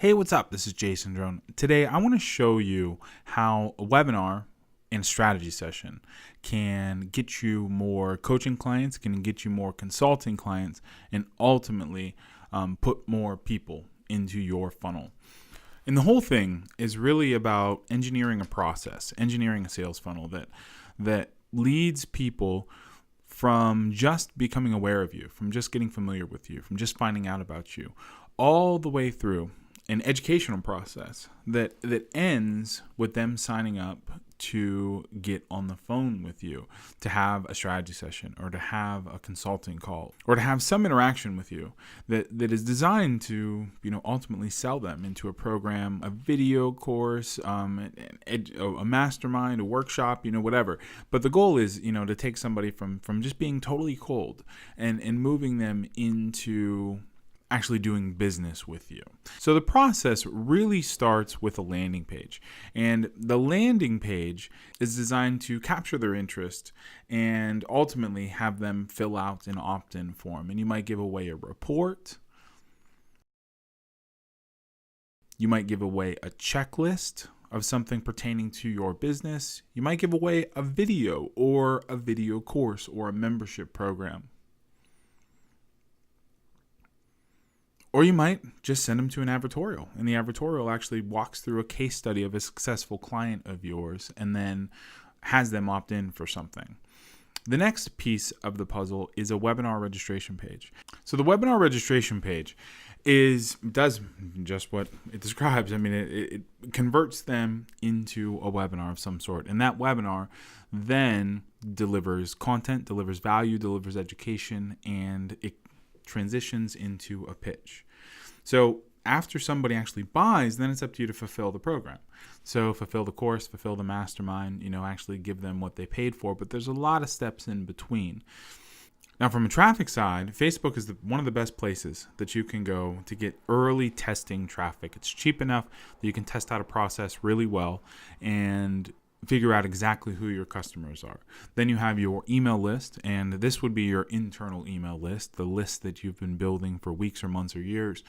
Hey, what's up? This is Jason Drone. Today, I want to show you how a webinar and strategy session can get you more coaching clients, can get you more consulting clients, and ultimately put more people into your funnel. And the whole thing is really about engineering a process, engineering a sales funnel that leads people from just becoming aware of you, from just getting familiar with you, from just finding out about you, all the way through an educational process that ends with them signing up to get on the phone with you, to have a strategy session or to have a consulting call or to have some interaction with you that is designed to ultimately sell them into a program, a video course, a mastermind, a workshop, whatever. But the goal is to take somebody from just being totally cold and moving them into actually doing business with you. So the process really starts with a landing page. And the landing page is designed to capture their interest and ultimately have them fill out an opt-in form. And you might give away a report. You might give away a checklist of something pertaining to your business. You might give away a video or a video course or a membership program. Or you might just send them to an advertorial, and the advertorial actually walks through a case study of a successful client of yours and then has them opt in for something. The next piece of the puzzle is a webinar registration page. So the webinar registration page does just what it describes. I mean, it converts them into a webinar of some sort, and that webinar then delivers content, delivers value, delivers education, and it transitions into a pitch. So after somebody actually buys, then it's up to you to fulfill the program. So fulfill the course, fulfill the mastermind, actually give them what they paid for. But there's a lot of steps in between. Now, from a traffic side, Facebook is one of the best places that you can go to get early testing traffic. It's cheap enough that you can test out a process really well and figure out exactly who your customers are. Then you have your email list, and this would be your internal email list, the list that you've been building for weeks or months or years.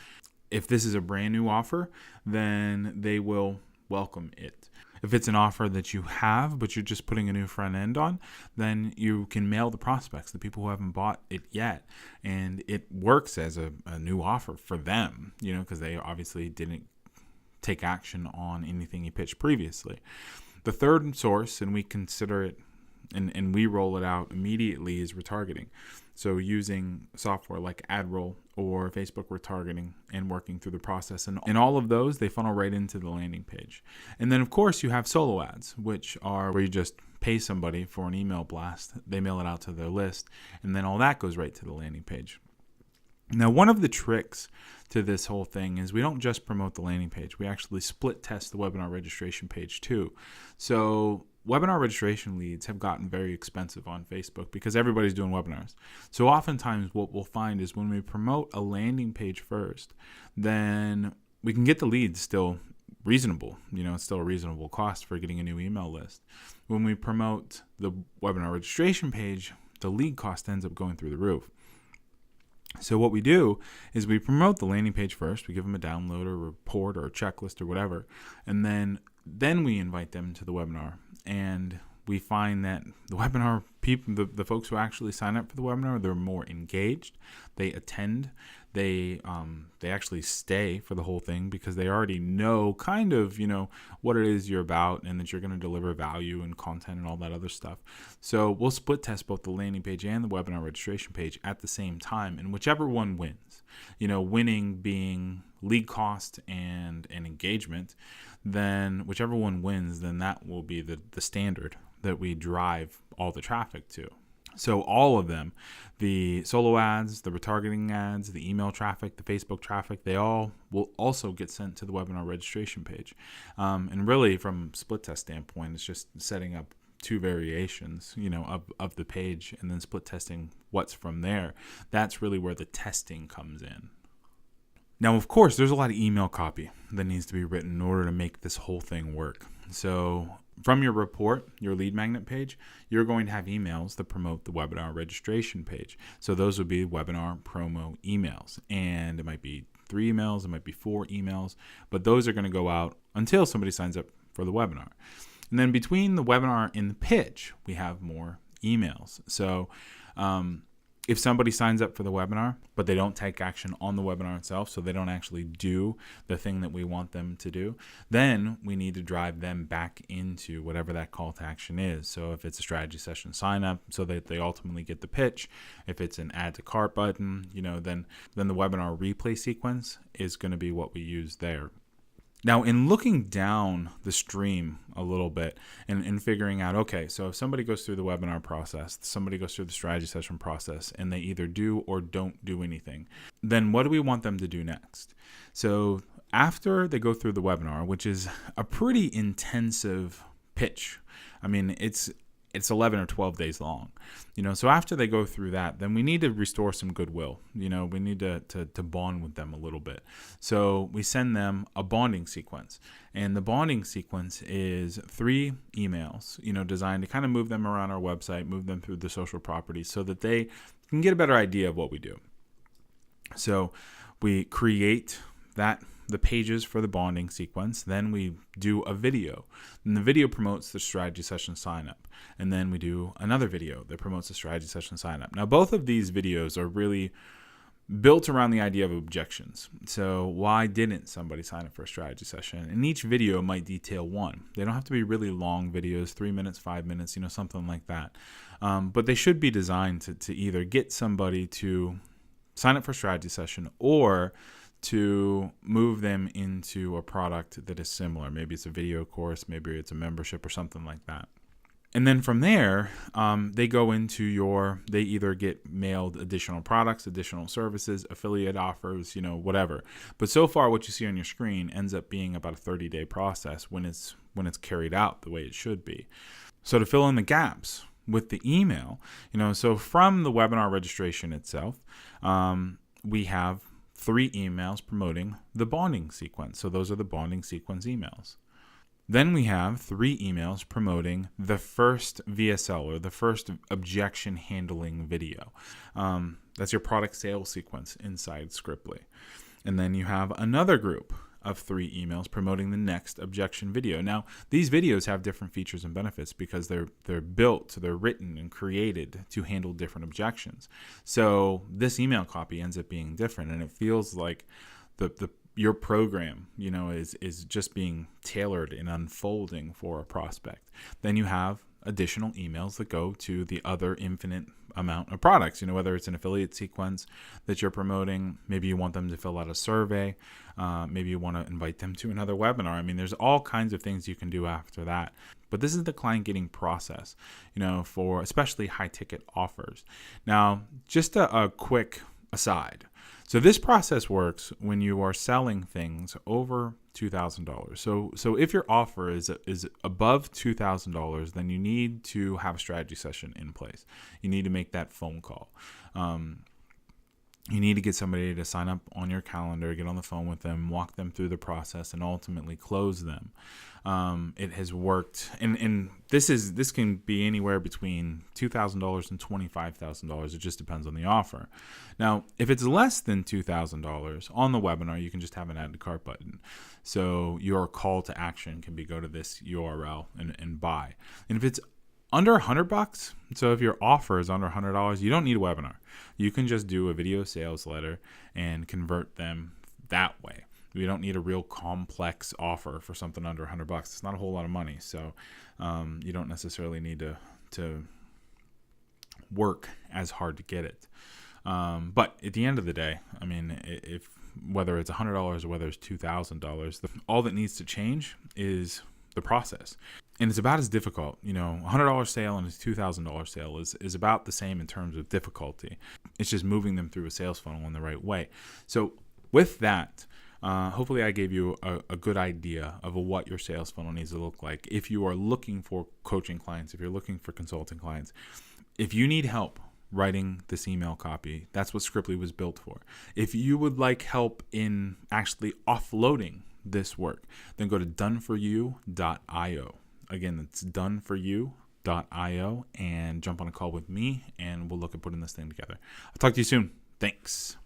If this is a brand new offer, then they will welcome it. If it's an offer that you have, but you're just putting a new front end on, then you can mail the prospects, the people who haven't bought it yet. And it works as a new offer for them, because they obviously didn't take action on anything you pitched previously. The third source, and we consider it and we roll it out immediately, is retargeting. So using software like AdRoll or Facebook retargeting and working through the process. And in all of those, they funnel right into the landing page. And then, of course, you have solo ads, which are where you just pay somebody for an email blast. They mail it out to their list, and then all that goes right to the landing page. Now, one of the tricks to this whole thing is we don't just promote the landing page. We actually split test the webinar registration page too. So webinar registration leads have gotten very expensive on Facebook because everybody's doing webinars. So oftentimes what we'll find is when we promote a landing page first, then we can get the leads still reasonable. It's still a reasonable cost for getting a new email list. When we promote the webinar registration page, the lead cost ends up going through the roof. So what we do is we promote the landing page first. We give them a download or a report or a checklist or whatever. And then we invite them to the webinar. And we find that the webinar people, the folks who actually sign up for the webinar, they're more engaged. They attend. They actually stay for the whole thing because they already know kind of, what it is you're about and that you're going to deliver value and content and all that other stuff. So we'll split test both the landing page and the webinar registration page at the same time, and whichever one wins, winning being lead cost and engagement, then whichever one wins, then that will be the standard that we drive all the traffic to. So all of them, the solo ads, the retargeting ads, the email traffic, the Facebook traffic, they all will also get sent to the webinar registration page. And really from split test standpoint, it's just setting up two variations, of the page and then split testing what's from there. That's really where the testing comes in. Now, of course, there's a lot of email copy that needs to be written in order to make this whole thing work. So from your report, your lead magnet page, you're going to have emails that promote the webinar registration page. So those would be webinar promo emails. And it might be 3 emails, it might be 4 emails, but those are going to go out until somebody signs up for the webinar. And then between the webinar and the pitch, we have more emails. So if somebody signs up for the webinar, but they don't take action on the webinar itself, so they don't actually do the thing that we want them to do, then we need to drive them back into whatever that call to action is. So if it's a strategy session sign up so that they ultimately get the pitch, if it's an add to cart button, then the webinar replay sequence is going to be what we use there. Now, in looking down the stream a little bit and figuring out, okay, so if somebody goes through the webinar process, somebody goes through the strategy session process, and they either do or don't do anything, then what do we want them to do next? So after they go through the webinar, which is a pretty intensive pitch, I mean, it's 11 or 12 days long, so after they go through that, then we need to restore some goodwill. We need to bond with them a little bit. So we send them a bonding sequence, and the bonding sequence is 3 emails, designed to kind of move them around our website, move them through the social properties so that they can get a better idea of what we do. So we create the pages for the bonding sequence. Then we do a video, and the video promotes the strategy session sign up. And then we do another video that promotes the strategy session sign up. Now, both of these videos are really built around the idea of objections. So why didn't somebody sign up for a strategy session? And each video might detail one. They don't have to be really long videos, 3 minutes, 5 minutes, something like that. But they should be designed to either get somebody to sign up for a strategy session or to move them into a product that is similar. Maybe it's a video course, maybe it's a membership or something like that. And then from there, they go into they either get mailed additional products, additional services, affiliate offers, whatever. But so far, what you see on your screen ends up being about a 30-day process when it's carried out the way it should be. So to fill in the gaps with the email, so from the webinar registration itself, we have 3 emails promoting the bonding sequence. So those are the bonding sequence emails. Then we have 3 emails promoting the first VSL, or the first objection handling video. That's your product sales sequence inside Scriptly. And then you have another group of 3 emails promoting the next objection video. Now, these videos have different features and benefits because they're written and created to handle different objections. So this email copy ends up being different, and it feels like your program, is just being tailored and unfolding for a prospect. Then you have additional emails that go to the other infinite amount of products, whether it's an affiliate sequence that you're promoting, maybe you want them to fill out a survey, maybe you want to invite them to another webinar. I mean, there's all kinds of things you can do after that. But this is the client getting process, for especially high ticket offers. Now, just a quick aside. So this process works when you are selling things over $2,000. So if your offer is above $2,000, then you need to have a strategy session in place. You need to make that phone call. You need to get somebody to sign up on your calendar, get on the phone with them, walk them through the process, and ultimately close them. It has worked, and this can be anywhere between $2,000 and $25,000. It just depends on the offer. Now, if it's less than $2,000 on the webinar, you can just have an add to cart button. So your call to action can be go to this URL and buy. And if it's under $100, so if your offer is under $100, you don't need a webinar. You can just do a video sales letter and convert them that way. We don't need a real complex offer for something under $100. It's not a whole lot of money, so you don't necessarily need to work as hard to get it. But at the end of the day, I mean, if whether it's $100 or whether it's $2,000, all that needs to change is the process. And it's about as difficult, $100 sale and a $2,000 sale is about the same in terms of difficulty. It's just moving them through a sales funnel in the right way. So with that, hopefully I gave you a good idea of what your sales funnel needs to look like. If you are looking for coaching clients, if you're looking for consulting clients, if you need help writing this email copy, that's what Scriptly was built for. If you would like help in actually offloading this work, then go to doneforyou.io. Again, it's doneforyou.io, and jump on a call with me, and we'll look at putting this thing together. I'll talk to you soon. Thanks.